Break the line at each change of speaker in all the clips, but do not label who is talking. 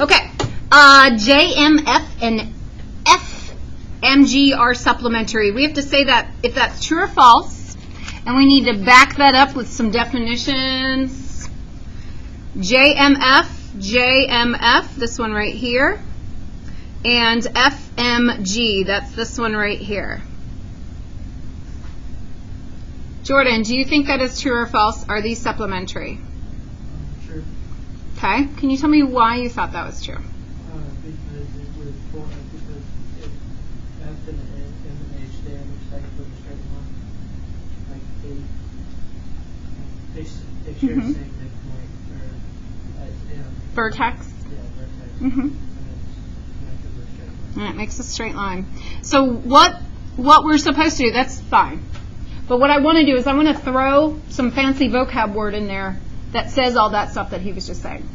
Okay. JMF and FMG are supplementary. We have to say that if that's true or false, and we need to back that up with some definitions. JMF, this one right here, and FMG, that's this one right here. Jordan, do you think that is true or false? Are these supplementary?
True.
Okay. Can you tell me why you thought that was true?
Because it was because if F and M and H stand respectively in a straight line, like they share the same midpoint or as M.
Vertex?
Yeah, vertex.
Mm-hmm.
And
And it makes a straight line. So what we're supposed to do, that's fine. But what I want to do is I want to throw some fancy vocab word in there that says all that stuff that he was just saying.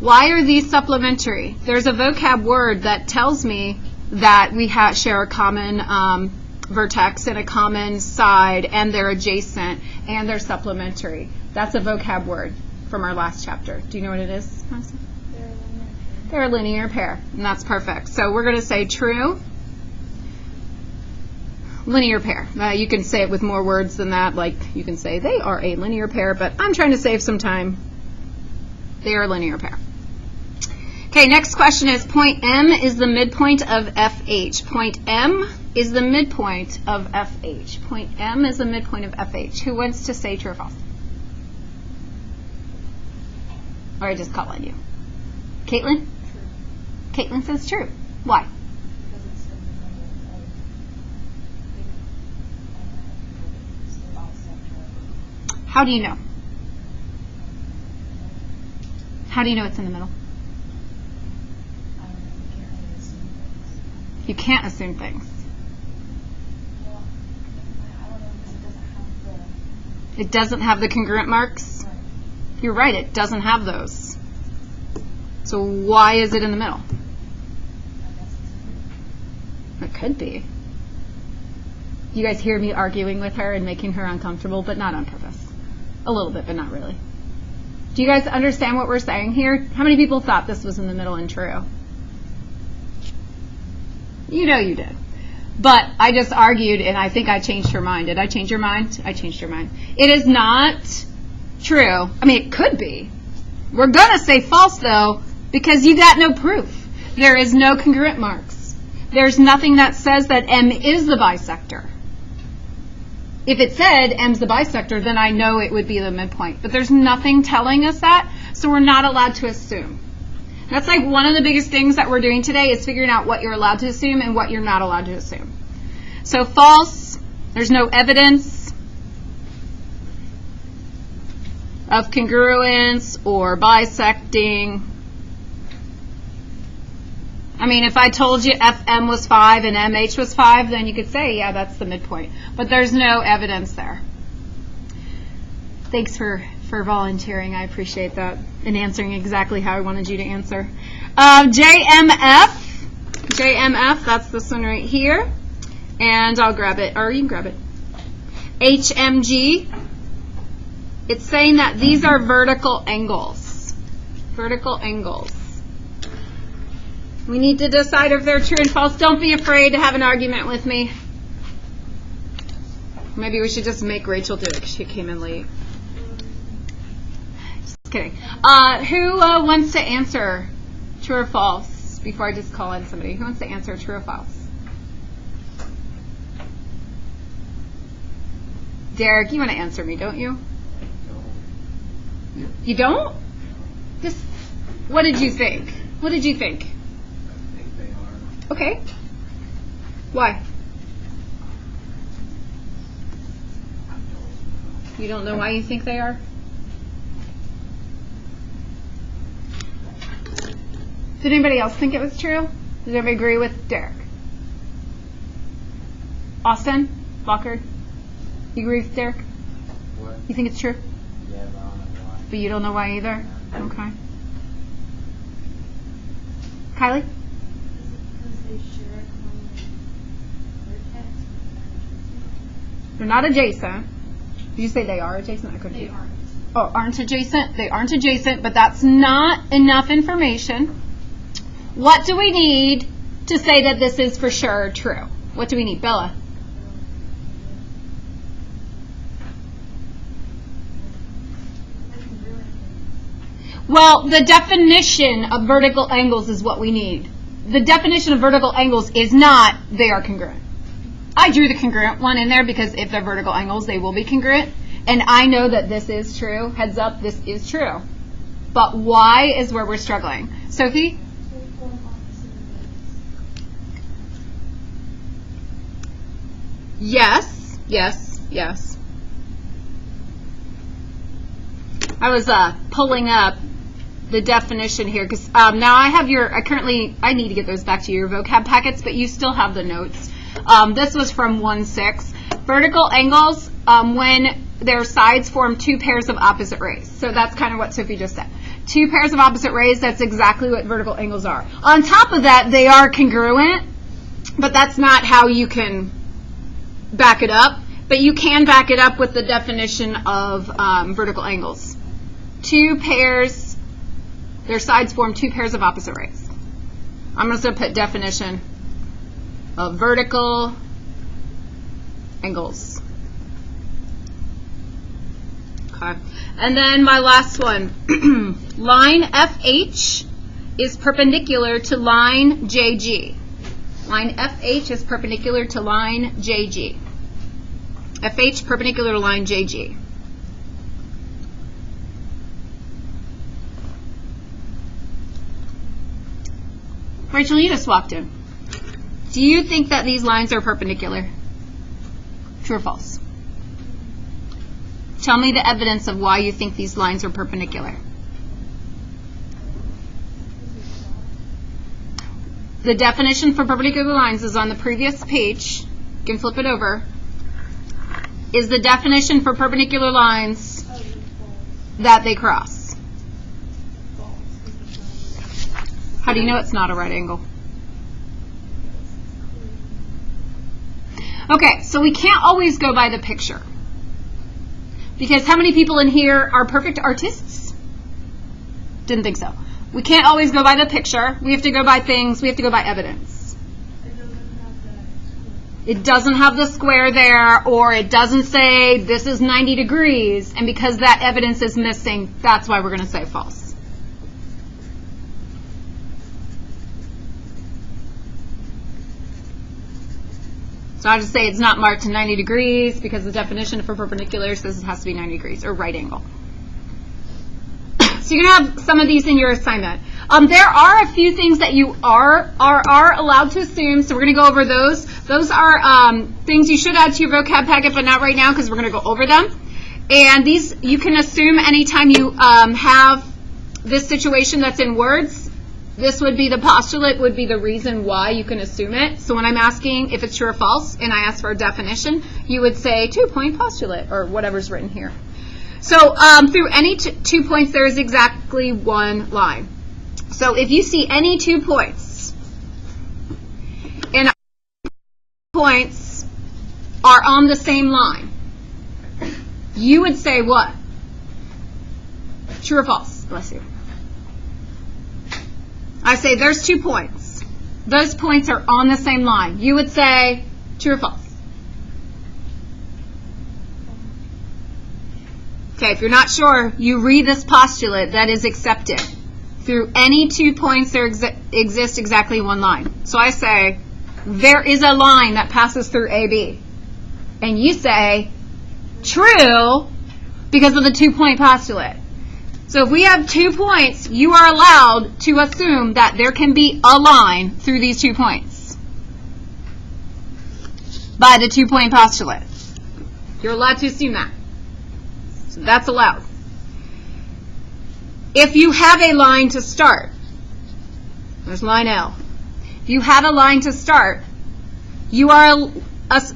Why are these supplementary? There's a vocab word that tells me that we share a common vertex and a common side, and they're adjacent, and they're supplementary. That's a vocab word from our last chapter. Do you know what it is? They're a linear pair, and that's perfect. So we're going to say true. Linear pair. You can say it with more words than that, like you can say they are a linear pair, but I'm trying to save some time. They are a linear pair. Okay, next question is point M is the midpoint of FH. Point M is the midpoint of FH. Point M is the midpoint of FH. Who wants to say true or false? Or I just call on you. Caitlin?
True.
Caitlin says true. Why?
Because it's in the middle of the
How do you know? How do you know it's in the middle? You can't assume things.
Well, I don't know because
It doesn't have the congruent marks?
Right.
You're right, it doesn't have those. So why is it in the middle?
I guess it's
It could be. You guys hear me arguing with her and making her uncomfortable, but not on purpose. A little bit, but not really. Do you guys understand what we're saying here? How many people thought this was in the middle and true? You know you did. But I just argued, and I think I changed her mind. Did I change your mind? I changed your mind. It is not true. I mean, it could be. We're going to say false, though, because you got no proof. There is no congruent marks. There's nothing that says that M is the bisector. If it said M's the bisector, then I know it would be the midpoint. But there's nothing telling us that, so we're not allowed to assume. That's like one of the biggest things that we're doing today is figuring out what you're allowed to assume and what you're not allowed to assume. So false, there's no evidence of congruence or bisecting. I mean, if I told you FM was 5 and MH was 5, then you could say, yeah, that's the midpoint. But there's no evidence there. Thanks for volunteering. I appreciate that and answering exactly how I wanted you to answer. JMF, that's this one right here. And I'll grab it, or you can grab it. HMG, it's saying that these are vertical angles. Vertical angles. We need to decide if they're true and false. Don't be afraid to have an argument with me. Maybe we should just make Rachel do it because she came in late. Just kidding. Who wants to answer true or false before I just call in somebody? Who wants to answer true or false? Derek, you want to answer me, don't you? You don't? Just, what did you think? What did you think?
I think they are.
Okay. Why? You don't know why you think they are? Did anybody else think it was true? Did everybody agree with Derek? Austin? Lockard? You agree with Derek?
What?
You think it's true?
Yeah, but I don't know why.
But you don't know why either? Okay. Kylie?
Is it because they share a common vertex?
They're not adjacent. Did you say they are adjacent? I couldn't
They
hear.
aren't.
aren't adjacent. They aren't adjacent, but that's not enough information. What do we need to say that this is for sure true? What do we need, Bella? Well, the definition of vertical angles is what we need. The definition of vertical angles is not they are congruent. I drew the congruent one in there because if they're vertical angles, they will be congruent. And I know that this is true. Heads up, this is true. But why is where we're struggling. Sophie? Yes, yes, yes. I was pulling up the definition here because now I have I need to get those back to your vocab packets, but you still have the notes. This was from 1.6. Vertical angles, when their sides form two pairs of opposite rays. So that's kind of what Sophie just said. Two pairs of opposite rays, that's exactly what vertical angles are. On top of that, they are congruent, but that's not how you can back it up. But you can back it up with the definition of vertical angles. Two pairs, their sides form two pairs of opposite rays. I'm just going to put definition of vertical angles. Okay. And then my last one. Line FH is perpendicular to line JG. Line FH is perpendicular to line JG. FH perpendicular to line JG. Rachel, you just walked in. Do you think that these lines are perpendicular? True or false? Tell me the evidence of why you think these lines are perpendicular. The definition for perpendicular lines is on the previous page. You can flip it over. Is the definition for perpendicular lines that they cross? How do you know it's not a right angle? Okay, so we can't always go by the picture. Because how many people in here are perfect artists? Didn't think so. We can't always go by the picture. We have to go by things. We have to go by evidence. It doesn't have the square there, or it doesn't say this is 90 degrees, and because that evidence is missing, that's why we're going to say false. So I just say it's not marked to 90 degrees because the definition for perpendicular says it has to be 90 degrees or right angle. So you're going to have some of these in your assignment. There are a few things that you are allowed to assume, so we're going to go over those. Those are things you should add to your vocab packet, but not right now because we're going to go over them. And these you can assume anytime you have this situation that's in words. This would be the postulate, would be the reason why you can assume it. So when I'm asking if it's true or false, and I ask for a definition, you would say 2-point postulate, or whatever's written here. So through any 2 points, there is exactly one line. So if you see any 2 points, and points are on the same line, you would say what? True or false? Bless you. I say there's 2 points. Those points are on the same line. You would say true or false? Okay, if you're not sure, you read this postulate that is accepted. Through any 2 points, there exists exactly one line. So I say, there is a line that passes through AB. And you say, true, because of the 2-point postulate. So if we have 2 points, you are allowed to assume that there can be a line through these 2 points by the 2-point postulate. You're allowed to assume that. So that's allowed. If you have a line to start, there's line L. If you have a line to start, you are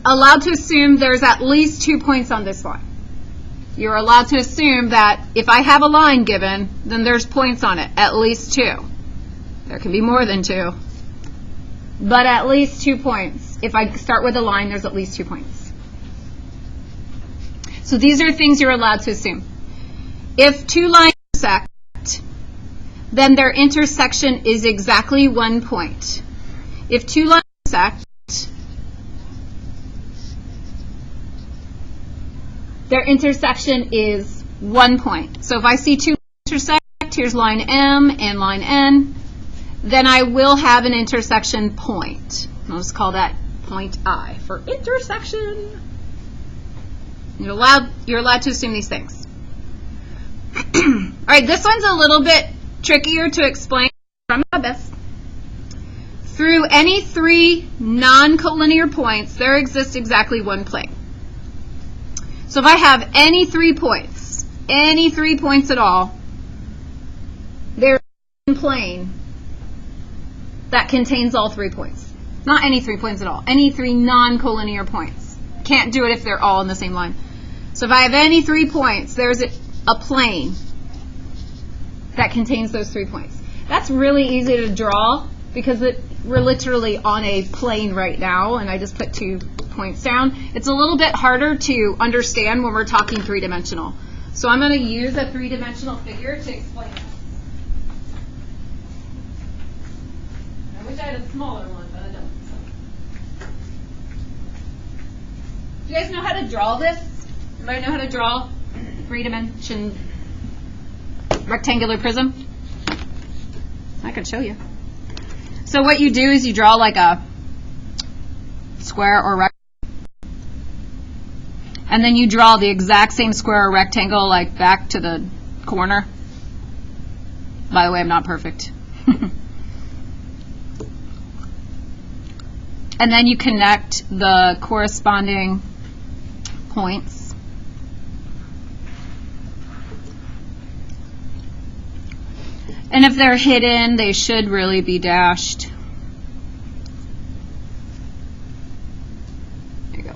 allowed to assume there's at least 2 points on this line. You're allowed to assume that if I have a line given, then there's points on it, at least 2. There can be more than 2, but at least 2 points. If I start with a line, there's at least 2 points. So these are things you're allowed to assume. If two lines intersect, then their intersection is exactly 1 point. If two lines intersect, their intersection is 1 point. So if I see two intersect, here's line M and line N, then I will have an intersection point. I'll just call that point I for intersection. You're allowed to assume these things. All right, this one's a little bit trickier to explain. I'm my best. Through any three non-collinear points, there exists exactly one plane. So if I have any 3 points at all, there's one plane that contains all 3 points. Not any 3 points at all. Any 3 non-collinear points. Can't do it if they're all in the same line. So if I have any 3 points, there's a plane that contains those 3 points. That's really easy to draw because we're literally on a plane right now, and I just put 2 points down. It's a little bit harder to understand when we're talking three-dimensional. So I'm going to use a three-dimensional figure to explain this. I wish I had a smaller one, but I don't. Do you guys know how to draw this? Anybody know how to draw three-dimension rectangular prism? I can show you. So what you do is you draw like a square or rectangle, and then you draw the exact same square or rectangle like back to the corner. By the way, I'm not perfect. And then you connect the corresponding points. And if they're hidden, they should really be dashed. There you go.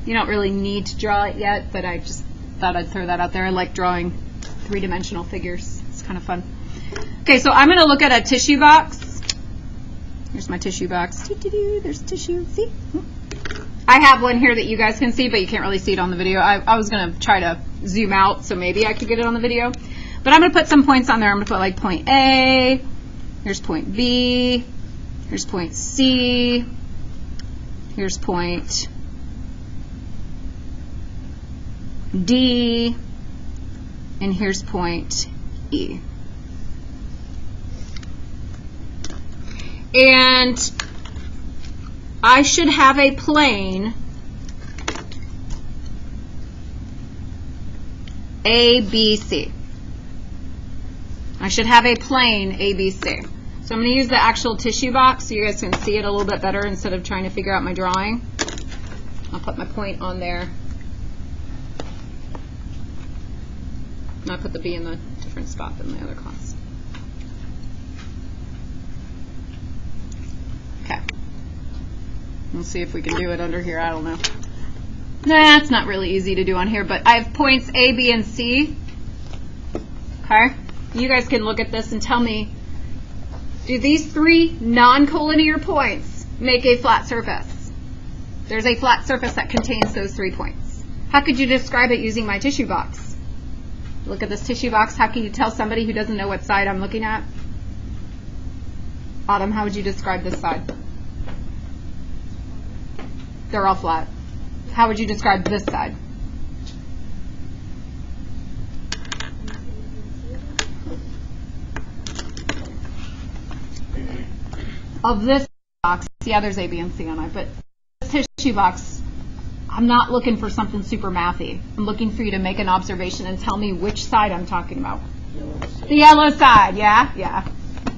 You don't really need to draw it yet, but I just thought I'd throw that out there. I like drawing three-dimensional figures. It's kind of fun. Okay, so I'm going to look at a tissue box. Here's my tissue box. There's tissue. See? I have one here that you guys can see, but you can't really see it on the video. I was going to try to zoom out so maybe I could get it on the video. But I'm going to put some points on there. I'm going to put like point A, here's point B, here's point C, here's point D, and here's point E. And I should have a plane ABC. I should have a plane ABC. So I'm going to use the actual tissue box so you guys can see it a little bit better instead of trying to figure out my drawing. I'll put my point on there. And I'll put the B in the different spot than the other class. Okay. We'll see if we can do it under here. I don't know. Nah, it's not really easy to do on here, but I have points A, B, and C. Okay? You guys can look at this and tell me, do these 3 non-collinear points make a flat surface? There's a flat surface that contains those 3 points. How could you describe it using my tissue box? Look at this tissue box. How can you tell somebody who doesn't know what side I'm looking at? Autumn, how would you describe this side? They're all flat. How would you describe this side? Of this box, yeah, there's A, B, and C on it, but this tissue box, I'm not looking for something super mathy. I'm looking for you to make an observation and tell me which side I'm talking about. The yellow side, yeah, yeah.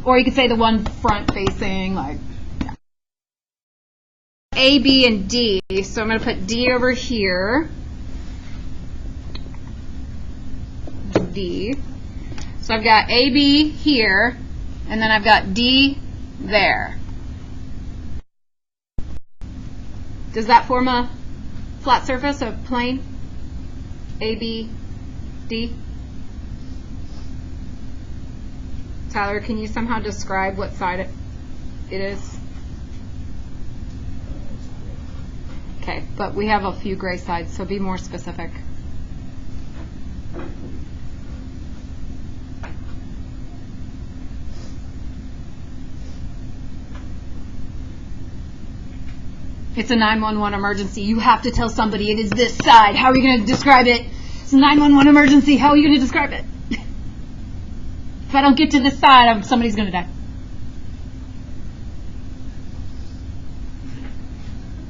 Or you could say the one front facing, like yeah. A, B, and D. So I'm going to put D over here. D. So I've got A, B here, and then I've got D there. Does that form a flat surface, a plane? A, B, D? Tyler, can you somehow describe what side it is? Okay, but we have a few gray sides, so be more specific. It's a 911 emergency. You have to tell somebody it is this side. How are you going to describe it? It's a 911 emergency. How are you going to describe it? If I don't get to this side, somebody's going to die.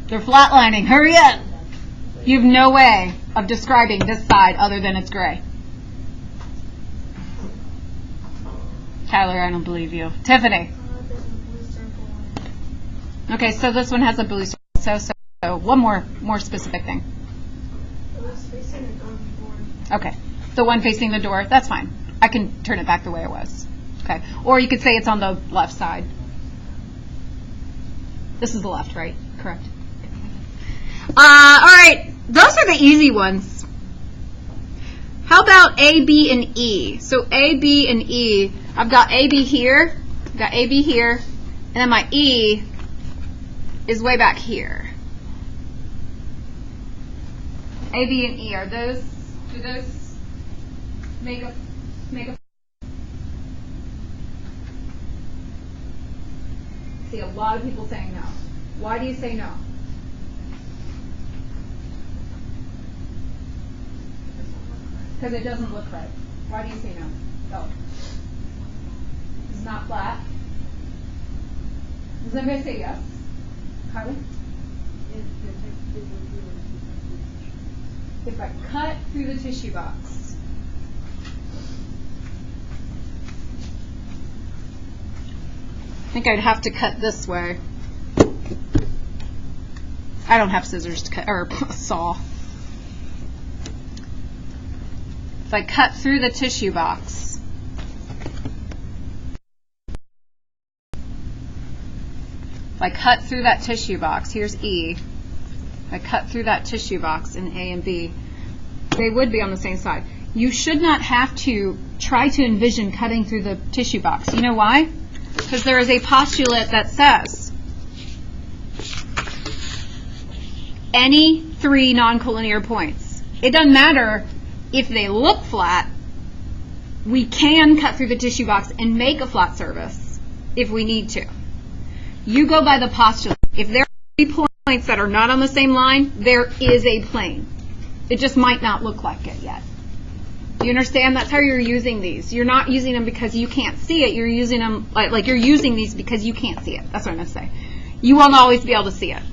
They're flatlining. Hurry up. You have no way of describing this side other than it's gray. Tyler, I don't believe you. Tiffany.
There's a blue circle on it.
Okay, so this one has a blue circle. So one more specific thing.
It was facing the door.
Okay, the one facing the door. That's fine. I can turn it back the way it was. Okay, or you could say it's on the left side. This is the left, right? Correct. All right, those are the easy ones. How about A, B, and E? So A, B, and E. I've got A, B here. I've got A, B here. And then my E is way back here. A, B, and E, do those make a see a lot of people saying no. Why do you say no? Because it doesn't look right. Why do you say no? Oh. It's not flat. Does anybody say yes? Kylie? If I cut through the tissue box. I think I'd have to cut this way. I don't have scissors to cut, or a saw. If I cut through the tissue box, if I cut through that tissue box, here's E. If I cut through that tissue box in A and B, they would be on the same side. You should not have to try to envision cutting through the tissue box. You know why? Because there is a postulate that says any three non-collinear points. It doesn't matter if they look flat, we can cut through the tissue box and make a flat surface if we need to. You go by the postulate. If there are 3 points that are not on the same line, there is a plane. It just might not look like it yet. You understand? That's how you're using these. You're not using them because you can't see it. You're using them like you're using these because you can't see it. That's what I'm going to say. You won't always be able to see it.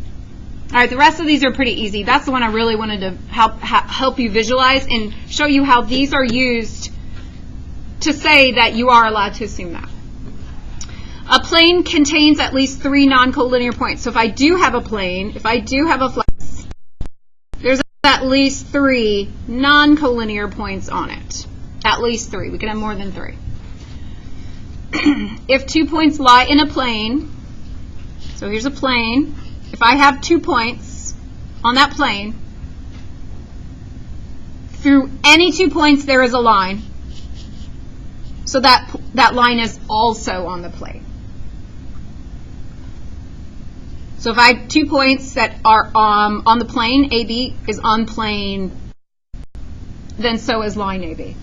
All right, the rest of these are pretty easy. That's the one I really wanted to help you visualize and show you how these are used to say that you are allowed to assume that. A plane contains at least 3 non-collinear points. So if I do have a plane, if I do have a flex, there's at least 3 non-collinear points on it. At least 3. We can have more than 3. If 2 points lie in a plane, so here's a plane. If I have 2 points on that plane, through any 2 points there is a line. So that line is also on the plane. So if I have 2 points that are on the plane, AB is on plane, then so is line AB.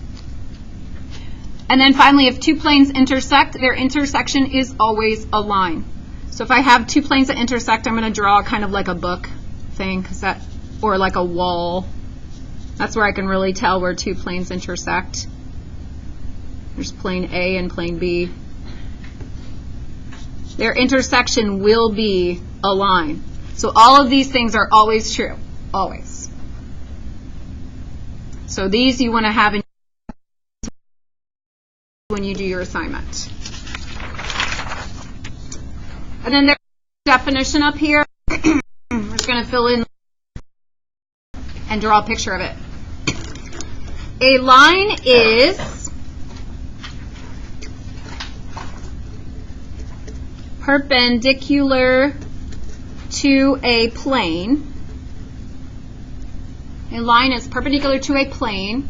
And then finally, if 2 planes intersect, their intersection is always a line. So if I have 2 planes that intersect, I'm going to draw kind of like a book thing, or like a wall. That's where I can really tell where 2 planes intersect. There's plane A and plane B. Their intersection will be a line. So all of these things are always true, always. So these you want to have in when you do your assignment. And then there's a definition up here. We're just going to fill in and draw a picture of it. A line is perpendicular to a plane. A line is perpendicular to a plane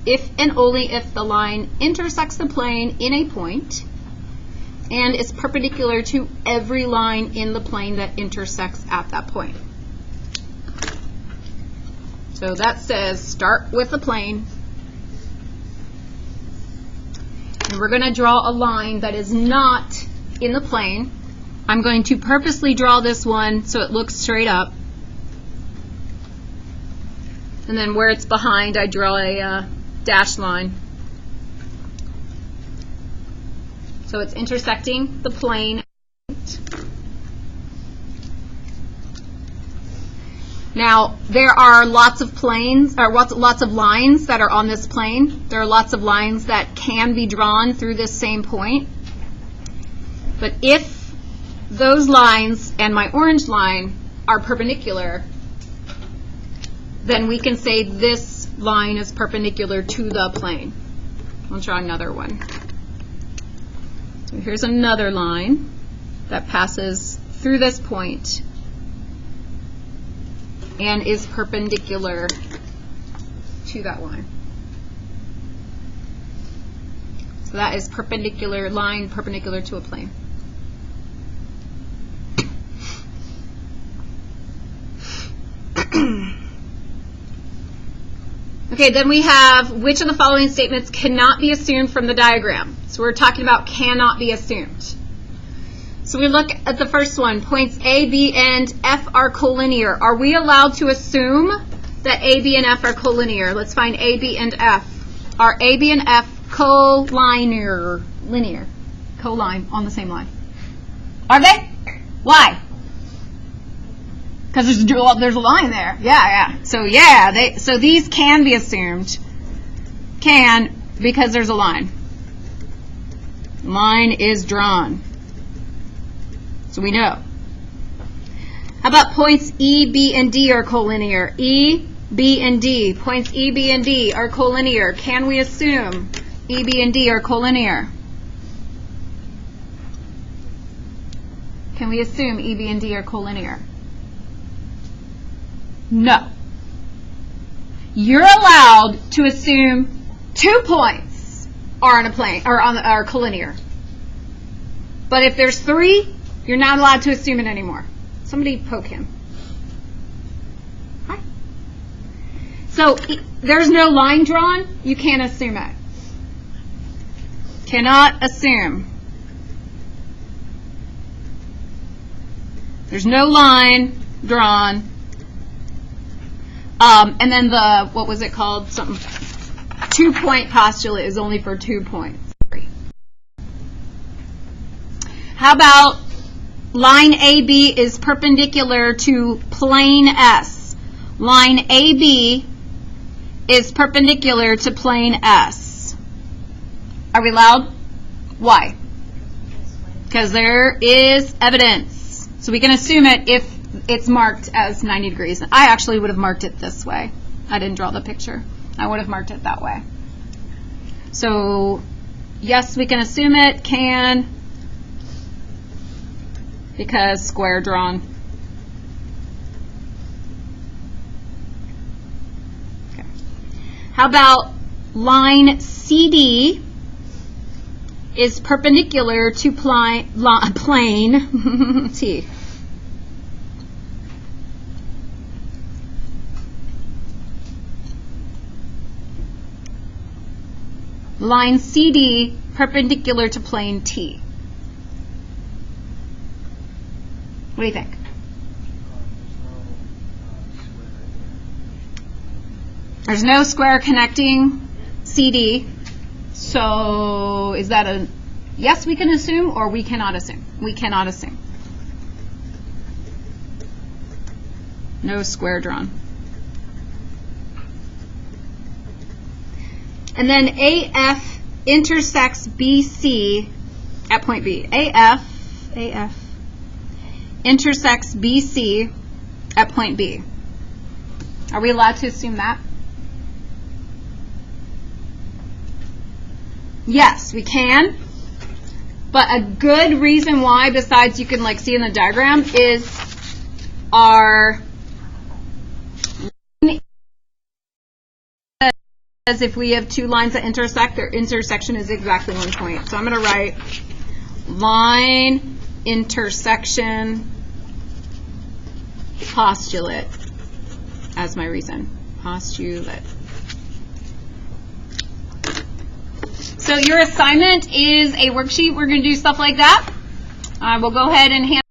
if and only if the line intersects the plane in a point and is perpendicular to every line in the plane that intersects at that point. So that says start with the plane, and we're going to draw a line that is not in the plane. I'm going to purposely draw this one so it looks straight up. And then where it's behind, I draw a dashed line. So it's intersecting the plane. Now, there are lots of planes, or lots of lines that are on this plane. There are lots of lines that can be drawn through this same point. But if those lines and my orange line are perpendicular, then we can say this line is perpendicular to the plane. I'll draw another one. So here's another line that passes through this point and is perpendicular to that line. So that is perpendicular line, perpendicular to a plane. Okay, then we have which of the following statements cannot be assumed from the diagram. So we're talking about cannot be assumed. So we look at the first one. Points A, B, and F are collinear. Are we allowed to assume that A, B, and F are collinear? Let's find A, B, and F. Are A, B, and F collinear? Linear. Colline, on the same line. Are they? Why? Because there's a line there. Yeah. So these can be assumed. Can, because there's a line. Line is drawn. So we know. How about points E, B, and D are collinear? E, B, and D. Points E, B, and D are collinear. Can we assume E, B, and D are collinear? Can we assume E, B, and D are collinear? No. You're allowed to assume 2 points are on a plane or are collinear. But if there's 3, you're not allowed to assume it anymore. Somebody poke him. Hi. So there's no line drawn, you can't assume it. Cannot assume. There's no line drawn. And then the, what was it called? Something. 2-point postulate is only for 2 points. How about line AB is perpendicular to plane S? Line AB is perpendicular to plane S. Are we allowed? Why? Because there is evidence. So we can assume it if it's marked as 90 degrees. I actually would have marked it this way. I didn't draw the picture. I would have marked it that way. So, yes, we can assume it, can, because square drawn. Okay. How about line CD is perpendicular to plane T? Line CD perpendicular to plane T. What do you think? There's no square connecting CD. So is that a yes we can assume or we cannot assume? We cannot assume. No square drawn. And then AF intersects BC at point B. AF intersects BC at point B. Are we allowed to assume that? Yes, we can. But a good reason why, besides you can like see in the diagram, is our as if we have 2 lines that intersect, their intersection is exactly 1 point. So I'm going to write line intersection postulate as my reason. Postulate. So your assignment is a worksheet. We're going to do stuff like that. I will go ahead and hand